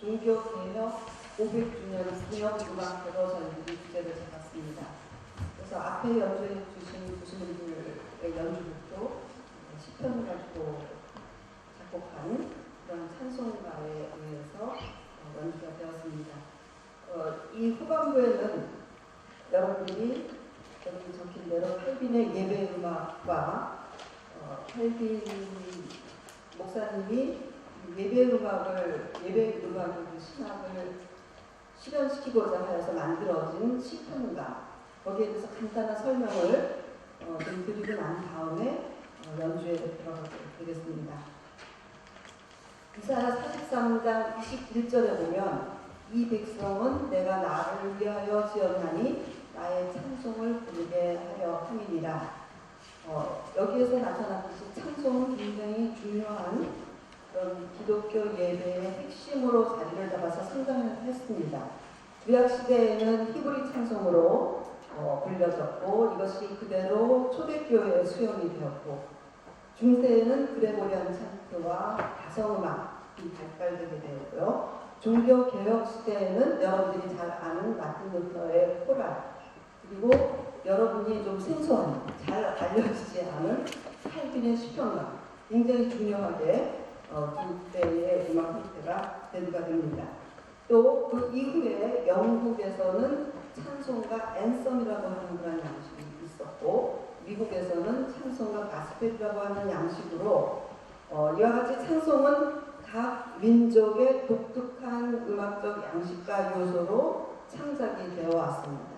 종교개혁 500주년 기념음악회로 저희들이 주제를 잡았습니다. 그래서 앞에 연주해 주신 교수님들의 연주곡도 시편을 가지고 작곡한 그런 찬송가에 의해서 연주가 되었습니다. 이 후반부에는 여러분들이 여기 적힌 대로 칼빈의 예배 음악과 칼빈 목사님이 예배 음악의 신학을 실현시키고자 하여서 만들어진 시편가, 거기에 대해서 간단한 설명을 좀 드리고 난 다음에 연주에 들어가게 되겠습니다. 이사야 43장 21절에 보면 이 백성은 내가 나를 위하여 지었나니 나의 찬송을 부르게 하려 함이니라. 여기에서 나타났듯이 찬송은 굉장히 중요한 그런 기독교 예배의 핵심으로 자리를 잡아서 성장했습니다. 구약시대에는 히브리 찬송으로 불려졌고 이것이 그대로 초대교회에 수용이 되었고, 중세에는 그레고리안 찬트와 다성음악이 발달되게 되었고요. 종교개혁 시대에는 여러분들이 잘 아는 마틴 루터의 코랄, 그리고 여러분이 좀 생소한, 잘 알려지지 않은 칼빈의 시편가, 굉장히 중요하게 두 때의 음악 형태가 대두가 됩니다. 또 그 이후에 영국에서는 찬송가 앤썸이라고 하는 그런 양식이 있었고, 미국에서는 찬송가 가스펠이라고 하는 양식으로 이와 같이 찬송은 각 민족의 독특한 음악적 양식과 요소로 창작이 되어 왔습니다.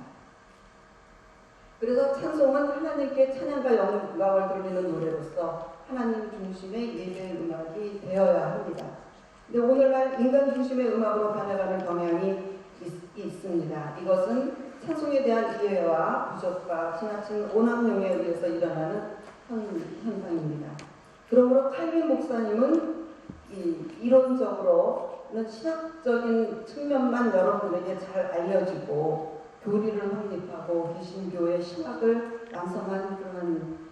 그래서 찬송은 하나님께 찬양과 영광을 돌리는 노래로서 하나님 중심의 예배 음악이 되어야 합니다. 근데 오늘날 인간 중심의 음악으로 변해가는 경향이 있습니다. 이것은 찬송에 대한 이해와 부족과 지나친 오남용에 의해서 일어나는 현상입니다. 그러므로 칼빈 목사님은 이론적으로는 신학적인 측면만 여러분에게 잘 알려지고 교리를 확립하고 개신교의 신학을 완성한 그런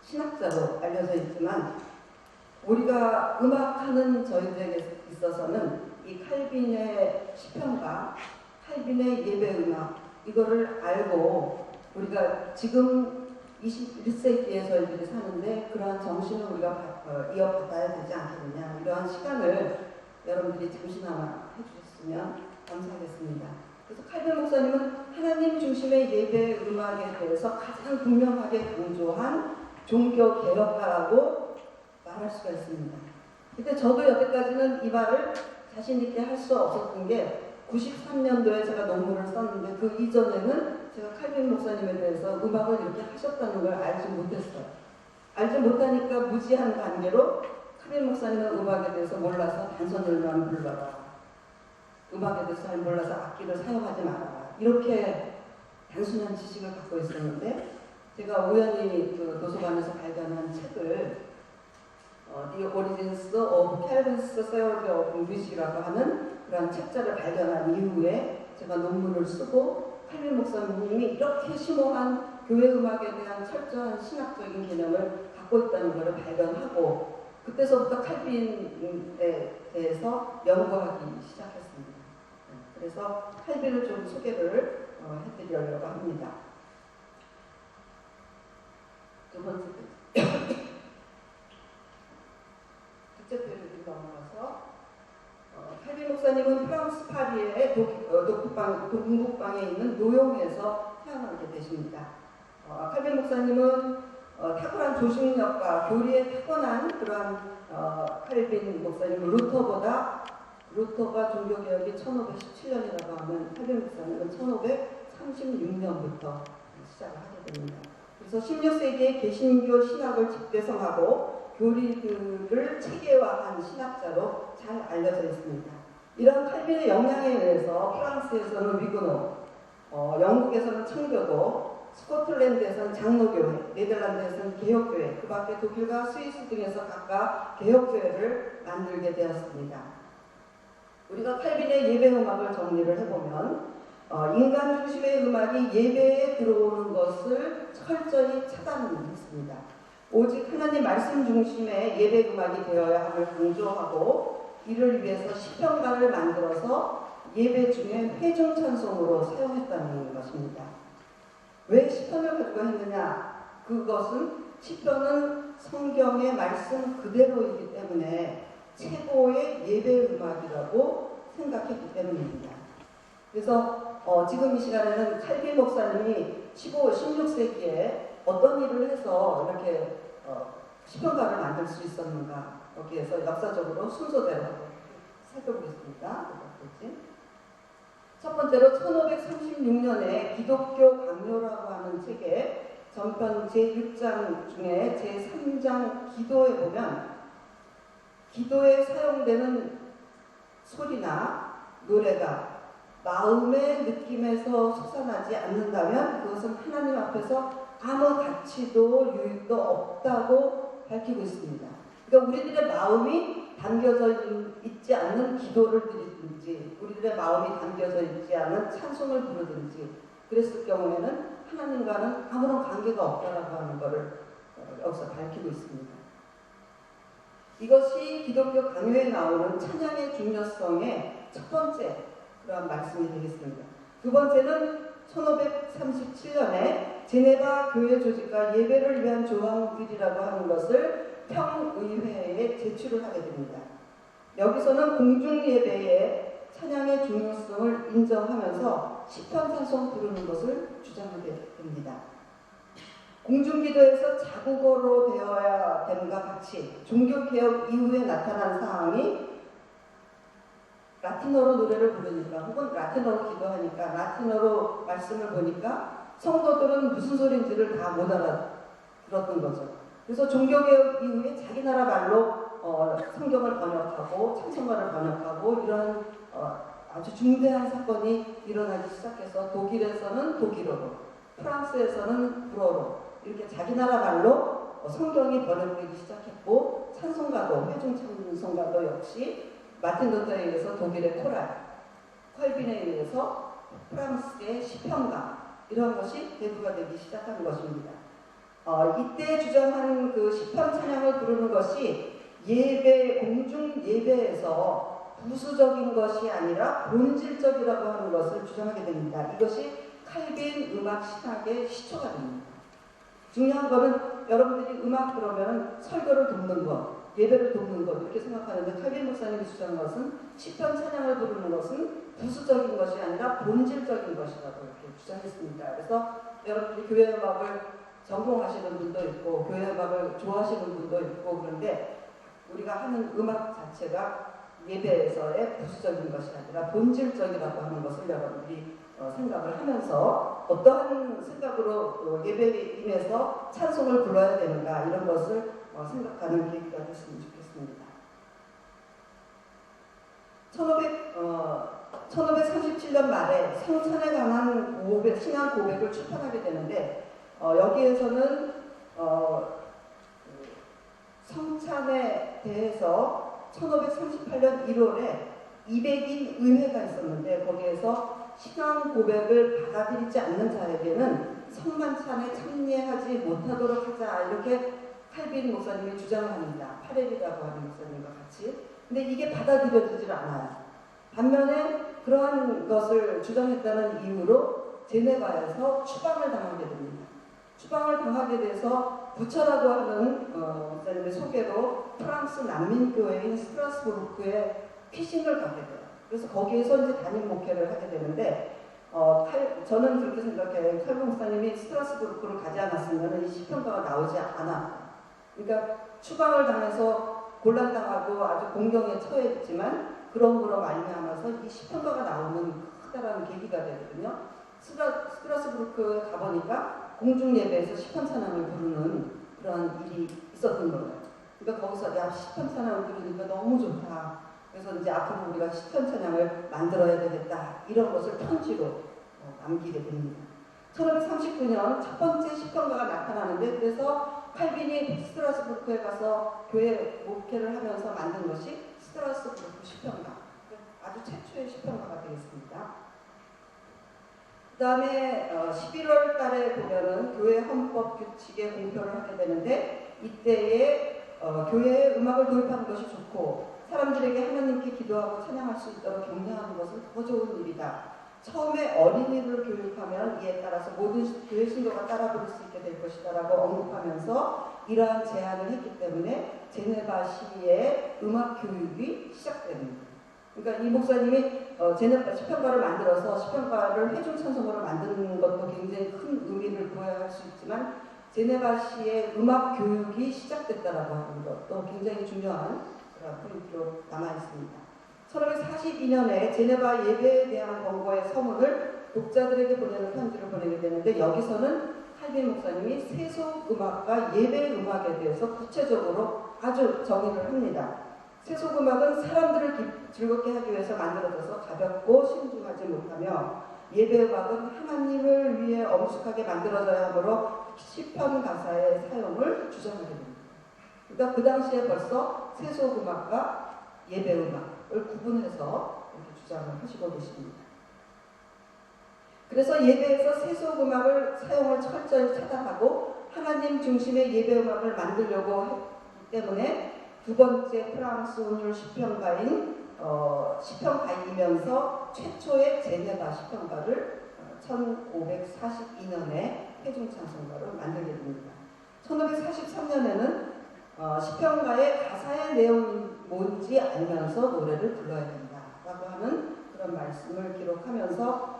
신학자로 알려져 있지만, 우리가 음악하는 저희들에게 있어서는 이 칼빈의 시편과 칼빈의 예배 음악, 이거를 알고 우리가 지금 21세기에 저희들이 사는데 그러한 정신을 우리가 이어받아야 되지 않겠느냐, 이러한 시간을 여러분들이 잠시나마 해주셨으면 감사하겠습니다. 그래서 칼빈 목사님은 하나님 중심의 예배 음악에 대해서 가장 분명하게 강조한 종교 개혁가라고 말할 수가 있습니다. 근데 저도 여태까지는 이 말을 자신 있게 할 수 없었던 게, 93년도에 제가 논문을 썼는데 그 이전에는 제가 칼빈 목사님에 대해서 음악을 이렇게 하셨다는 걸 알지 못했어요. 알지 못하니까 무지한 관계로 칼빈 목사님은 음악에 대해서 몰라서 단선율만 불러라, 음악에 대해서 잘 몰라서 악기를 사용하지 말아라, 이렇게 단순한 지식을 갖고 있었는데, 제가 우연히 그 도서관에서 발견한 책을 The Origins of Calvin's Theology of Music이라고 하는 그런 책자를 발견한 이후에 제가 논문을 쓰고, 칼빈 목사님이 이렇게 심오한 교회 음악에 대한 철저한 신학적인 개념을 갖고 있다는 것을 발견하고, 그때서부터 칼빈에 대해서 연구하기 시작했습니다. 그래서 칼빈을 좀 소개를 해드리려고 합니다. 두 번째 둘째 페이지로 넘어가서 칼빈 목사님은 프랑스 파리의 동북방에 있는 노용에서 태어나게 되십니다. 칼빈 목사님은 탁월한 조직력과 교리에 타고난 그러한 칼빈 목사님은 루터가 종교개혁이 1517년이라고 하면 칼빈 목사님은 1536년부터 시작을 하게 됩니다. 그래서 16세기에 개신교 신학을 집대성하고 교리들을 체계화한 신학자로 잘 알려져 있습니다. 이런 칼빈의 영향에 의해서 프랑스에서는 위그노, 영국에서는 청교도, 스코틀랜드에서는 장로교회, 네덜란드에서는 개혁교회, 그 밖에 독일과 스위스 등에서 각각 개혁교회를 만들게 되었습니다. 우리가 칼빈의 예배음악을 정리를 해보면 인간 중심의 음악이 예배에 들어오는 것을 철저히 차단했습니다. 오직 하나님 말씀 중심의 예배 음악이 되어야 함을 강조하고, 이를 위해서 시편가를 만들어서 예배 중에 회중 찬송으로 사용했다는 것입니다. 왜 시편을 가지고 했느냐? 그것은 시편은 성경의 말씀 그대로이기 때문에 최고의 예배 음악이라고 생각했기 때문입니다. 그래서 지금 이 시간에는 칼빈 목사님이 16세기에 어떤 일을 해서 이렇게 시편가를 만들 수 있었는가, 거기에서 역사적으로 순서대로 살펴보겠습니다. 첫 번째로 1536년에 기독교 강요라고 하는 책에 전편 제6장 중에 제3장 기도에 보면 기도에 사용되는 소리나 노래가 마음의 느낌에서 솟아나지 않는다면 그것은 하나님 앞에서 아무 가치도 유익도 없다고 밝히고 있습니다. 그러니까 우리들의 마음이 담겨져 있지 않는 기도를 드리든지 우리들의 마음이 담겨져 있지 않은 찬송을 부르든지 그랬을 경우에는 하나님과는 아무런 관계가 없다라고 하는 것을 여기서 밝히고 있습니다. 이것이 기독교 강요에 나오는 찬양의 중요성의 첫 번째 그런 말씀이 되겠습니다. 두 번째는 1537년에 제네바 교회 조직과 예배를 위한 조항들이라고 하는 것을 평의회에 제출을 하게 됩니다. 여기서는 공중예배의 찬양의 중요성을 인정하면서 시편 찬송 부르는 것을 주장하게 됩니다. 공중기도에서 자국어로 되어야 됨과 같이 종교개혁 이후에 나타난 상황이 라틴어로 노래를 부르니까 혹은 라틴어로 기도하니까 라틴어로 말씀을 보니까 성도들은 무슨 소리인지를 다 못 알아들었던 거죠. 그래서 종교개혁 이후에 자기 나라 말로 성경을 번역하고 찬송가를 번역하고 이런 아주 중대한 사건이 일어나기 시작해서 독일에서는 독일어로, 프랑스에서는 불어로 이렇게 자기 나라 말로 성경이 번역되기 시작했고 찬송가도 회중 찬송가도 역시 마틴 루터에 의해서 독일의 코랄, 컬빈에 의해서 프랑스의 시편가 이런 것이 대두가 되기 시작한 것입니다. 이때 주장한 그 시편 찬양을 부르는 것이 예배, 공중 예배에서 부수적인 것이 아니라 본질적이라고 하는 것을 주장하게 됩니다. 이것이 칼빈 음악 신학의 시초가 됩니다. 중요한 것은 여러분들이 음악 그러면 설교를 돕는 것, 예배를 돕는 것 이렇게 생각하는데 칼빈 목사님이 주장한 것은 시편 찬양을 부르는 것은 부수적인 것이 아니라 본질적인 것이라고 이렇게 주장했습니다. 그래서 여러분들이 교회 음악을 전공하시는 분도 있고 교회 음악을 좋아하시는 분도 있고 그런데 우리가 하는 음악 자체가 예배에서의 부수적인 것이 아니라 본질적이라고 하는 것을 여러분들이 생각을 하면서 어떠한 생각으로 예배에 임해서 찬송을 불러야 되는가 이런 것을 생각하는 계기가 됐으면 좋겠습니다. 1537년 말에 성찬에 관한 신앙 고백을 출판하게 되는데 여기에서는 성찬에 대해서 1538년 1월에 200인 의회가 있었는데 거기에서 신앙 고백을 받아들이지 않는 자에게는 성만찬에 참여하지 못하도록 하자 이렇게 칼빈 목사님이 주장을 합니다. 파렐이라고 하는 목사님과 같이. 근데 이게 받아들여지질 않아요. 반면에 그러한 것을 주장했다는 이유로 제네바에서 추방을 당하게 됩니다. 추방을 당하게 돼서 부처라고 하는 목사님의 소개로 프랑스 난민교회인 스트라스부르크에 피신을 가게 돼요. 그래서 거기에서 이제 담임 목회를 하게 되는데 저는 그렇게 생각해요. 칼빈 목사님이 스트라스부르크를 가지 않았으면 이 시편가가 나오지 않았다. 그러니까 추방을 당해서 곤란당하고 아주 공경에 처했지만 그럼으로 말미암아서 이 시편가가 나오는 커다란 계기가 되거든요. 스트라스부르크에 가보니까 공중예배에서 시편 찬양을 부르는 그런 일이 있었던 거예요. 그러니까 거기서 야 시편 찬양을 부르니까 너무 좋다. 그래서 이제 앞으로 우리가 시편 찬양을 만들어야 되겠다. 이런 것을 편지로 남기게 됩니다. 1539년 첫 번째 시편가가 나타나는데 그래서 칼빈이 스트라스부르크에 가서 교회 목회를 하면서 만든 것이 스트라스부르크 시편가. 아주 최초의 시편가가 되겠습니다. 그 다음에 11월 달에 보면은 교회 헌법 규칙에 공표를 하게 되는데 이때에 교회에 음악을 도입하는 것이 좋고 사람들에게 하나님께 기도하고 찬양할 수 있도록 격려하는 것은 더 좋은 일이다. 처음에 어린이를 교육하면 이에 따라서 모든 교회 신도가 따라 부를 수 있게 될 것이다 라고 언급하면서 이러한 제안을 했기 때문에 제네바시의 음악 교육이 시작됩니다. 그러니까 이 목사님이 제네바 시편가를 만들어서 시편가를 회중 찬송으로 만드는 것도 굉장히 큰 의미를 부여할 수 있지만 제네바시의 음악 교육이 시작됐다라고 하는 것도 굉장히 중요한 그런 포인트로 남아 있습니다. 1542년에 제네바 예배에 대한 권고의 서문을 독자들에게 보내는 편지를 보내게 되는데 여기서는 칼빈 목사님이 세속음악과 예배음악에 대해서 구체적으로 아주 정의를 합니다. 세속음악은 사람들을 즐겁게 하기 위해서 만들어져서 가볍고 신중하지 못하며 예배음악은 하나님을 위해 엄숙하게 만들어져야 하므로 시편 가사의 사용을 주장하게 됩니다. 그러니까 그 당시에 벌써 세속음악과 예배음악을 구분해서 이렇게 주장을 하시고 계십니다. 그래서 예배에서 세속음악을 사용을 철저히 차단하고 하나님 중심의 예배음악을 만들려고 했기 때문에 두 번째 프랑스 운율 시편가인 시편가이면서 최초의 제네바 시편가를 1542년에 회중찬송가로 만들게 됩니다. 1543년에는 시편가의 가사의 내용이 뭔지 알면서 노래를 불러야 된다라고 하는 그런 말씀을 기록하면서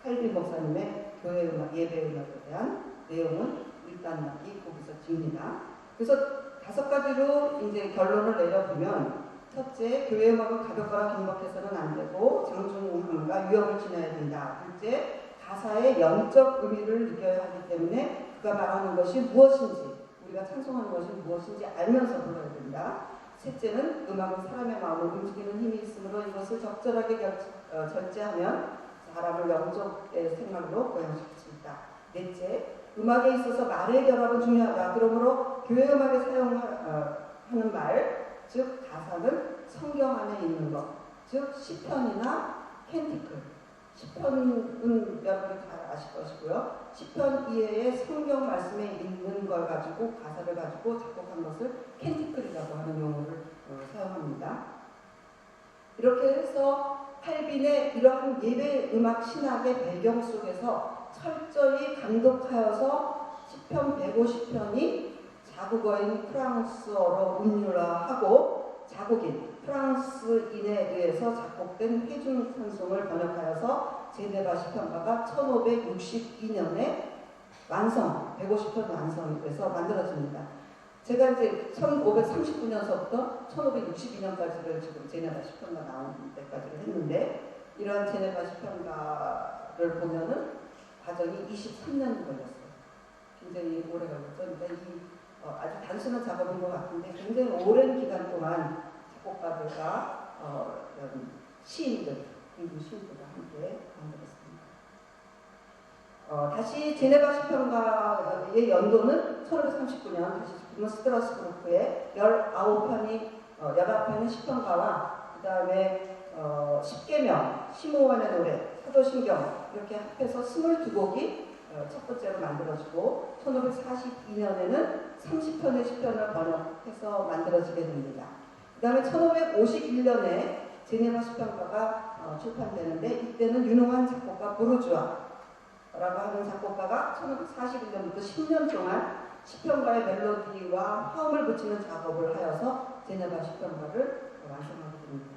칼빈 목사님의 교회 음악, 예배 음악에 대한 내용은 일단 거기서 집니다. 그래서 5가지로 이제 결론을 내려보면 첫째, 교회 음악은 가볍거나 긴박해서는 안 되고 장중함과 위험을 지나야 된다. 둘째, 가사의 영적 의미를 느껴야 하기 때문에 그가 말하는 것이 무엇인지, 우리가 찬송하는 것이 무엇인지 알면서 불러야 된다. 셋째는 음악은 사람의 마음을 움직이는 힘이 있으므로 이것을 적절하게 절제하면 사람을 영적의 생각으로 고양시킬 수 있다. 넷째, 음악에 있어서 말의 결합은 중요하다. 그러므로 교회 음악에 사용하는 말, 즉 가사는 성경 안에 있는 것, 즉 시편이나 캔티클. 시편은 여러분이 잘 아실 것이고요. 시편 이외에 성경 말씀에 있는 걸 가지고 가사를 가지고 작곡한 것을 캔티클이라고 하는 용어를 사용합니다. 이렇게 해서 칼빈의 이러한 예배 음악 신학의 배경 속에서 철저히 감독하여서 시편 150편이 자국어인 프랑스어로 운율화하고 자국인 프랑스인에 의해서 작곡된 회중 찬송을 번역하여서 제네바 시편가가 1562년에 완성, 150편 완성이 돼서 만들어집니다. 제가 이제 1539년서부터 1562년까지를 지금 제네바 시편가 나온 때까지를 했는데 이러한 제네바 시편가를 보면은 과정이 23년 걸렸어요. 굉장히 오래 걸렸죠. 그러니까 아주 단순한 작업인 것 같은데 굉장히 오랜 기간 동안 작곡가들과 시인들, 인류 시인들과 함께 만들었습니다. 다시 제네바 시편가의 연도는 1539년 다시 스트라스부르크의 19편의 시편가와 그 다음에 10계명, 심오원의 노래, 사도신경 이렇게 합해서 22곡이 첫 번째로 만들어지고 1542년에는 30편의 시편을 번역해서 만들어지게 됩니다. 그 다음에 1551년에 제네바 시편가가 출판되는데 이때는 유능한 작곡가 부르주아라고 하는 작곡가가 1541년부터 10년 동안 시편가의 멜로디와 화음을 붙이는 작업을 하여서 제네바 시편가를 완성하게 됩니다.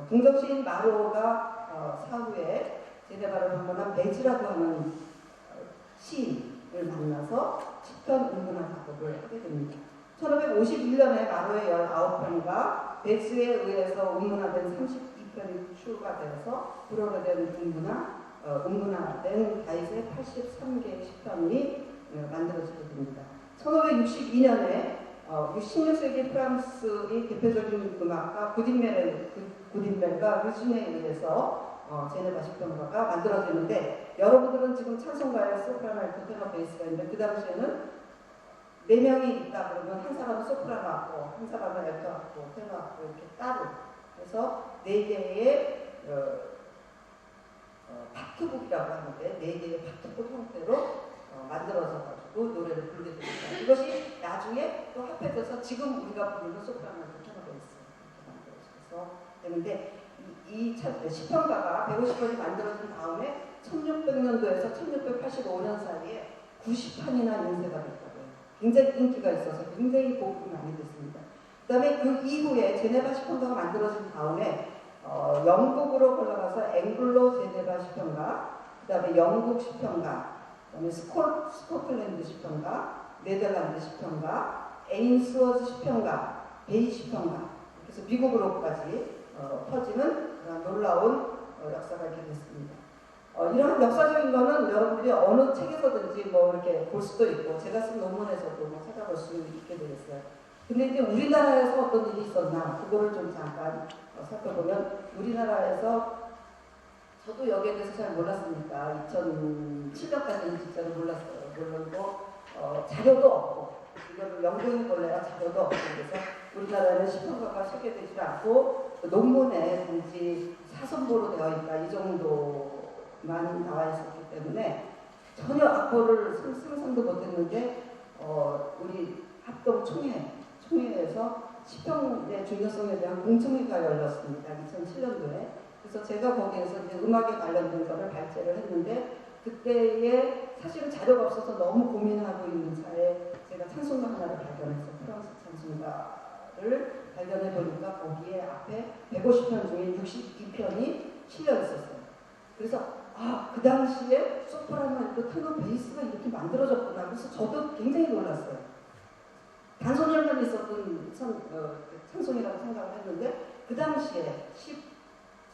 동정시인 마로가 사후에 제네바를 방문한 베지라고 하는 시인을 만나서 시편 운문화 작업을 하게 됩니다. 1551년에 마로의 19편과 베스에 의해서 운문화된 32편이 추가되어서 불어로 된 운문화된 다윗의 83개의 시편이 만들어지게 됩니다. 1562년에 16세기 프랑스의 대표적인 음악가 구딘멜과 르준에 의해서 제네바 시편가가 만들어지는데 여러분들은 지금 찬송가에 소프라노, 알토, 테너, 베이스가 있는데 그 당시에는 4명이 있다 그러면 한 사람은 소프라노 하고 한 사람은 알토 하고 테너 하고 이렇게 따로 그래서 4개의 파트북이라고 하는데 4개의 파트북 형태로 만들어져 가지고 노래를 부르게 됩니다. 이것이 나중에 나중에 또 합해져서 지금 우리가 부르는 소프라노 테너베이스 이렇게 만들어져서 되는데 이 시평가가 150번이 만들어진 다음에 1600년도에서 1685년 사이에 90판이나 인쇄가 됐다고요. 굉장히 인기가 있어서 굉장히 보급이 많이 됐습니다. 그 다음에 그 이후에 제네바 시평가가 만들어진 다음에 영국으로 올라가서 앵글로 제네바 시평가, 그 다음에 영국 시평가, 그 다음에 스코틀랜드 시평가, 네덜란드 시평가, 에인스워즈 시평가, 베이 시평가, 그래서 미국으로까지 퍼지는 그런 놀라운 역사가 이렇게 됐습니다. 이런 역사적인 거는 여러분들이 어느 책에서든지 뭐 이렇게 볼 수도 있고 제가 쓴 논문에서도 뭐 찾아볼 수 있게 되겠어요. 근데 이제 우리나라에서 어떤 일이 있었나 그거를 좀 잠깐 살펴보면 우리나라에서 저도 여기에 대해서 잘 몰랐으니까 2007년까지는 진짜로 몰랐어요. 모르고 자료도 없고 이거를 연구해 볼래야 자료도 없고 그래서 우리나라는 시평가가 소개되지 않고 논문에 단지 사선보로 되어 있다 이 정도만 나와 있었기 때문에 전혀 악보를 상상도 못했는데 우리 합동 총회에서 시평의 중요성에 대한 공청회가 열렸습니다. 2007년도에. 그래서 제가 거기에서 이제 음악에 관련된 거를 발제를 했는데 그때에 사실은 자료가 없어서 너무 고민하고 있는 차에 제가 찬송가 하나를 발견해서 프랑스 찬송가를 발견해 보니까 거기에 앞에 150편 중에 62편이 실려 있었어요. 그래서 그 당시에 소프라노 테너 베이스가 이렇게 만들어졌구나. 그래서 저도 굉장히 놀랐어요. 단소절만 있었던 찬송이라고 생각을 했는데 그 당시에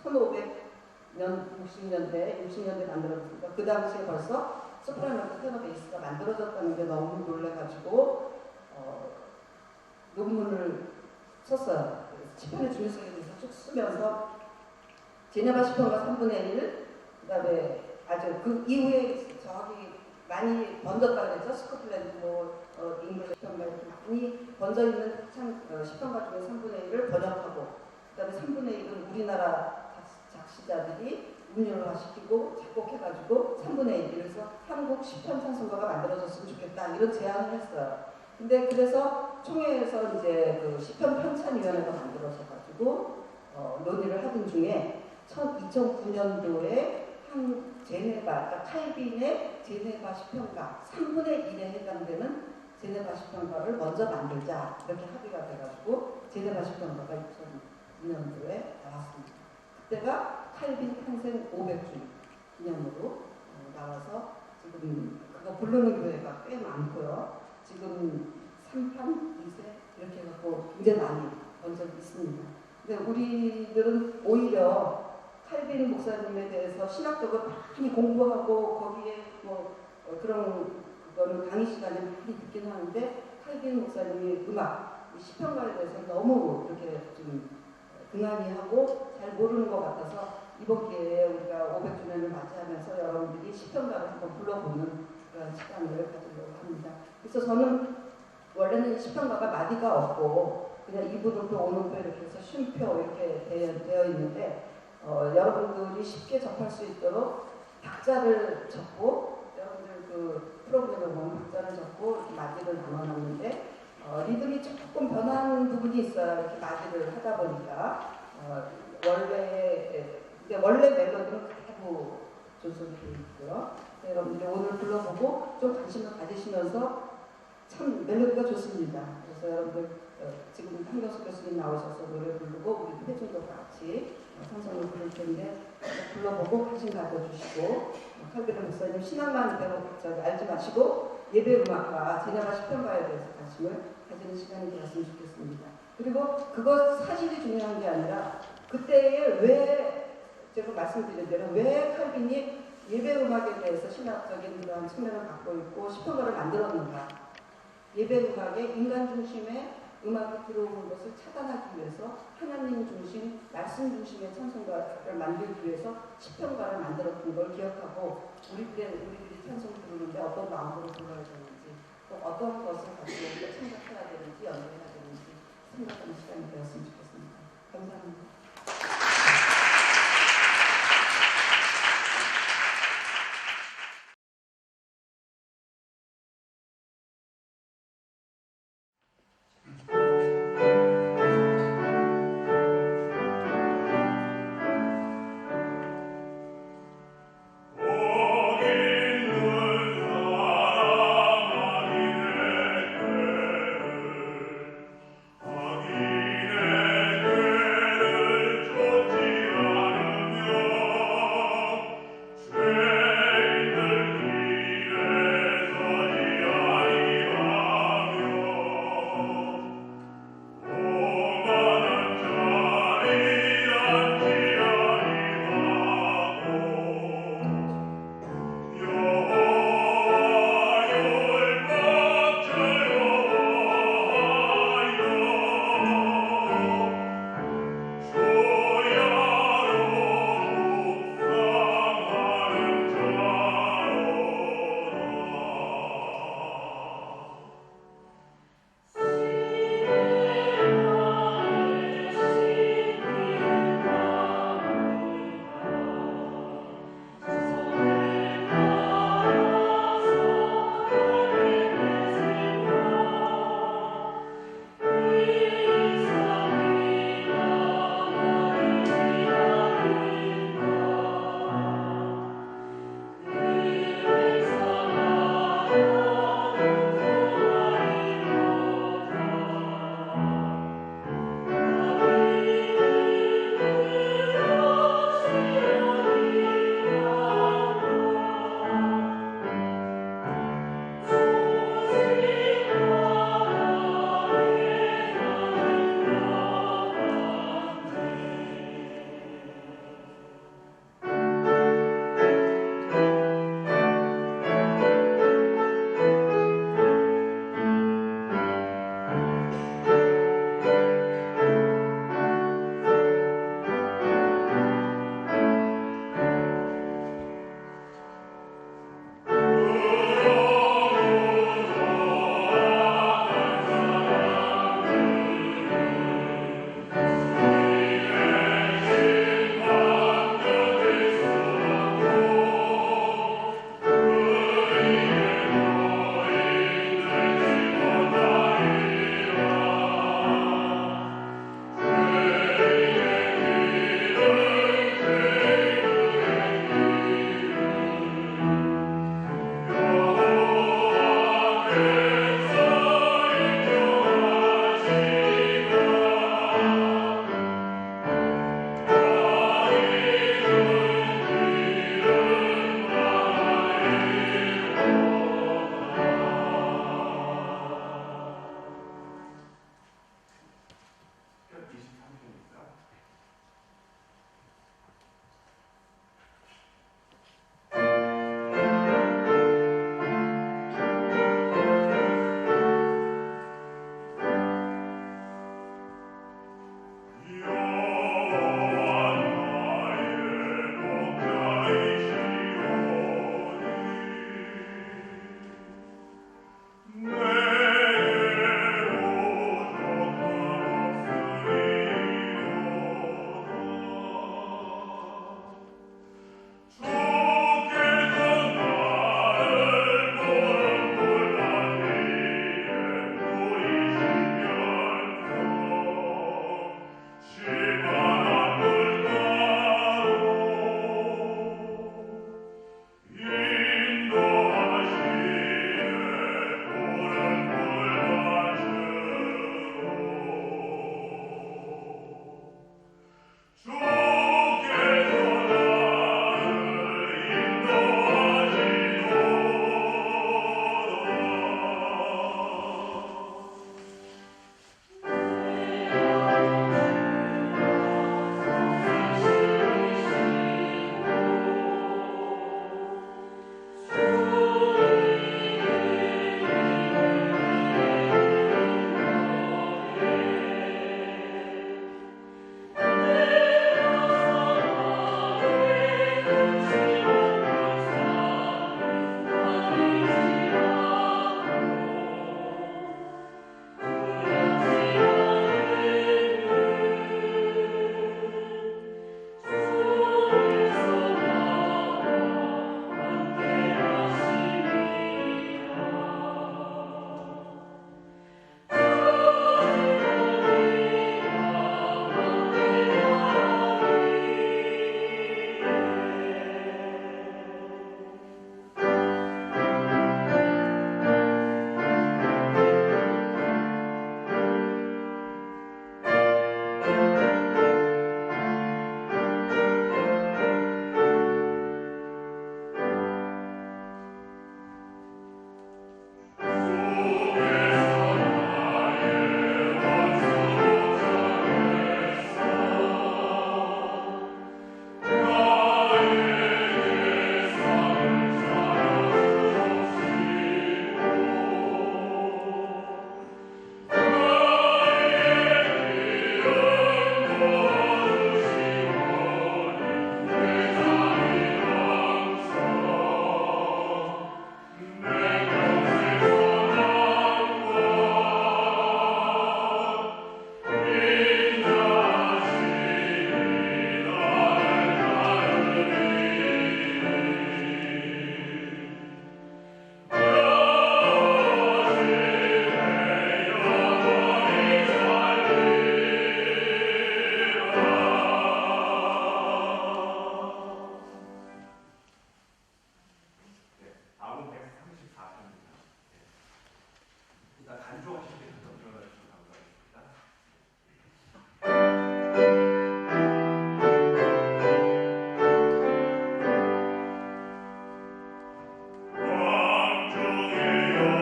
1500년, 60년대 만들어졌으니까 그 당시에 벌써 소프라노 테너 베이스가 만들어졌다는 게 너무 놀라가지고 논문을 썼어요. 시편의 중요성에 대해서 쭉 쓰면서 제네바 시편과 3분의 1, 그 다음에 아주 그 이후에 저기 많이 번졌다고 그랬죠. 스코틀랜드, 잉글리시 시편과 이렇게 많이 번져있는 시편과 중에 3분의 1을 번역하고 그 다음에 3분의 1은 우리나라 작시자들이 운율화시키고 작곡해가지고 3분의 1, 그래서 한국 시편 찬송가가 만들어졌으면 좋겠다 이런 제안을 했어요. 근데 그래서 총회에서 이제 그 시편 편찬위원회가 만들어져가지고 논의를 하던 중에 2009년도에 한 제네바, 그러니까 칼빈의 제네바 시편가 3분의 1에 해당되는 제네바 시편가를 먼저 만들자 이렇게 합의가 돼가지고 제네바 시편가가 2009년도에 나왔습니다. 그때가 칼빈 탄생 500주 기념으로 나와서 지금 그거 부르는 교회가 꽤 많고요. 지금 3판, 2세 이렇게 해갖고 굉장히 많이 번져 있습니다. 근데 우리들은 오히려 칼빈 목사님에 대해서 신학적으로 많이 공부하고 거기에 그런 그거는 강의 시간에 많이 듣긴 하는데 칼빈 목사님이 시편가에 대해서 너무 이렇게 좀 등한히하고 잘 모르는 것 같아서 이번 기회에 우리가 500주년을 맞이하면서 여러분들이 시편가를 한번 불러보는 그런 시간을 가지려고 합니다. 그래서 저는 원래는 시편가가 마디가 없고 그냥 이분음표, 오음표 이렇게 해서 쉼표 이렇게 되어 있는데 여러분들이 쉽게 접할 수 있도록 박자를 적고 여러분들 그 프로그램을 보면 박자를 적고 이렇게 마디를 나눠놨는데 리듬이 조금 변하는 부분이 있어요. 이렇게 마디를 하다 보니까 원래 멜로디는 그대로 조성이 되어 있고요. 여러분들이 오늘 불러보고 좀 관심을 가지시면서 참 멜로디가 좋습니다. 그래서 여러분들 지금 한경수 교수님 나오셔서 노래 부르고 우리 회중도 같이 찬송을 부를 텐데 불러보고 관심 가져주시고 칼빈 목사님 신앙만 배워 알지 마시고 예배 음악과 제네바 시편가에 대해서 관심을 가지는 시간이 되었으면 좋겠습니다. 그리고 그거 사실이 중요한 게 아니라 그때에 왜 제가 말씀드린 대로 왜 칼빈이 예배 음악에 대해서 신학적인 그런 측면을 갖고 있고 시편가를 만들었는가? 예배 음악에 인간 중심의 음악이 들어오는 것을 차단하기 위해서 하나님 중심, 말씀 중심의 찬송가를 만들기 위해서 시편가를 만들었던 걸 기억하고 우리들이 찬송 부르는데 어떤 마음으로 불러야 되는지 또 어떤 것을 가지고 생각해야 되는지 연구해야 되는지 생각하는 시간이 되었으면 좋겠습니다. 감사합니다. 간주하실 때 좀 들어가 주시면 감사하겠습니다. 주여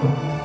감사합니다.